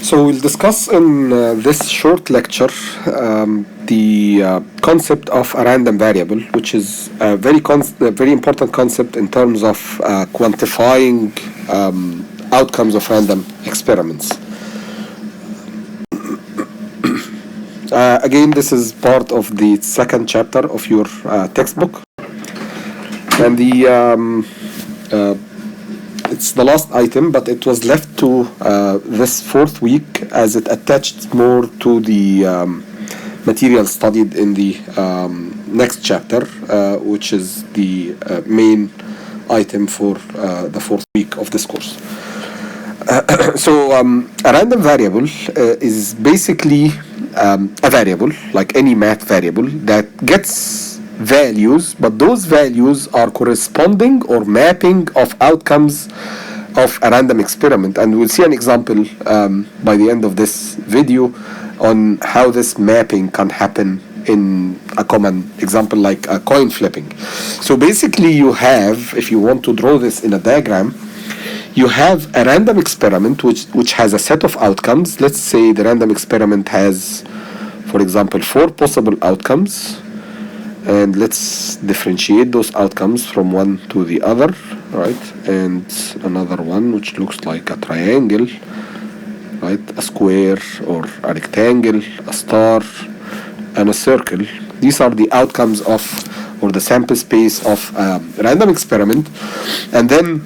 So we'll discuss in this short lecture the concept of a random variable, which is a very important concept in terms of quantifying outcomes of random experiments. Again, this is part of the second chapter of your textbook, and it's the last item, but it was left to this fourth week as it attached more to the material studied in the next chapter, which is the main item for the fourth week of this course. So a random variable is basically a variable, like any math variable, that gets values, but those values are corresponding or mapping of outcomes of a random experiment, and we'll see an example by the end of this video on how this mapping can happen in a common example like a coin flipping. So basically you have, if you want to draw this in a diagram, you have a random experiment which has a set of outcomes. Let's say the random experiment has, for example, 4 possible outcomes, and let's differentiate those outcomes from one to the other, right? And another one which looks like a triangle, right? A square or a rectangle, a star, and a circle. These are the outcomes of, or the sample space of a random experiment, and then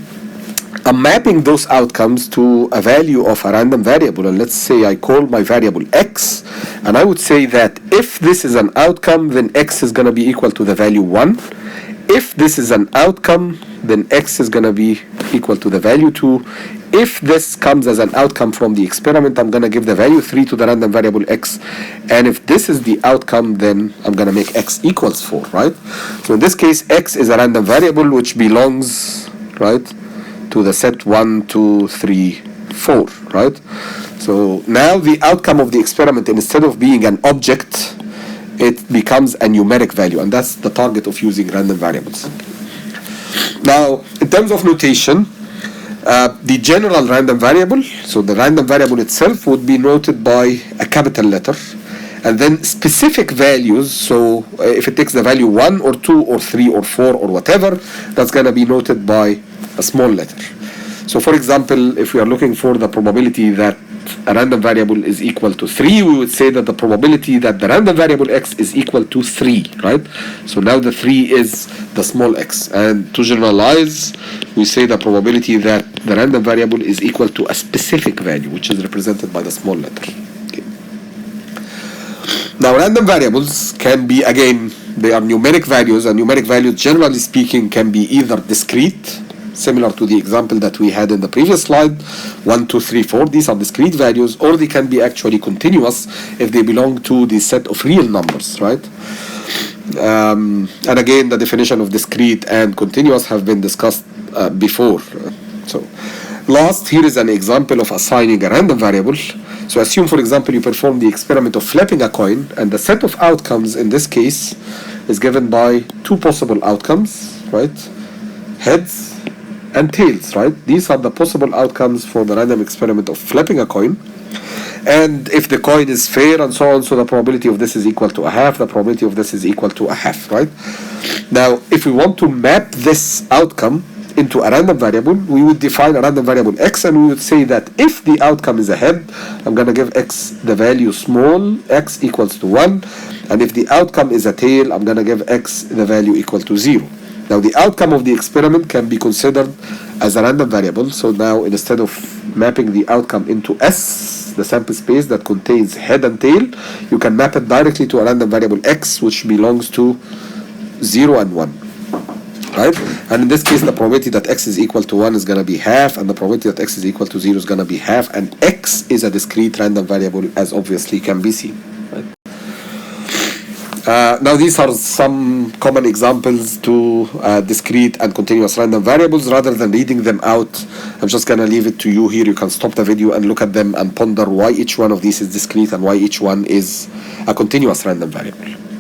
I'm mapping those outcomes to a value of a random variable, and let's say I call my variable x, and I would say that if this is an outcome, then x is going to be equal to the value 1. If this is an outcome, then x is going to be equal to the value 2. If this comes as an outcome from the experiment, I'm going to give the value 3 to the random variable x, and if this is the outcome, then I'm going to make x equals 4, right? So in this case, x is a random variable which belongs, right, to the set 1, 2, 3, 4, right? So now the outcome of the experiment, instead of being an object, it becomes a numeric value, and that's the target of using random variables. Now, in terms of notation, the general random variable, so the random variable itself would be noted by a capital letter, and then specific values, so if it takes the value 1 or 2 or 3 or 4 or whatever, that's going to be noted by a small letter. So for example, if we are looking for the probability that a random variable is equal to 3, we would say that the probability that the random variable x is equal to 3, right? So now the 3 is the small x, and to generalize, we say the probability that the random variable is equal to a specific value, which is represented by the small letter. Okay. Now random variables can be, again, they are numeric values, and numeric values, generally speaking, can be either discrete, similar to the example that we had in the previous slide, 1, 2, 3, 4, these are discrete values, or they can be actually continuous if they belong to the set of real numbers, right? And again, the definition of discrete and continuous have been discussed before. So last, here is an example of assigning a random variable. So assume, for example, you perform the experiment of flipping a coin, and the set of outcomes in this case is given by 2 possible outcomes, right? Heads and tails, right? These are the possible outcomes for the random experiment of flipping a coin. And if the coin is fair and so on, so the probability of this is equal to a half, the probability of this is equal to a half, right? Now, if we want to map this outcome into a random variable, we would define a random variable x, and we would say that if the outcome is a head, I'm going to give x the value small, x equals to 1, and if the outcome is a tail, I'm going to give x the value equal to 0. Now the outcome of the experiment can be considered as a random variable, so now instead of mapping the outcome into S, the sample space that contains head and tail, you can map it directly to a random variable x, which belongs to 0 and 1. Right? And in this case, the probability that x is equal to 1 is going to be half, and the probability that x is equal to 0 is going to be half, and x is a discrete random variable, as obviously can be seen. Right? Now these are some common examples to discrete and continuous random variables. Rather than reading them out, I'm just going to leave it to you here. You can stop the video and look at them and ponder why each one of these is discrete and why each one is a continuous random variable.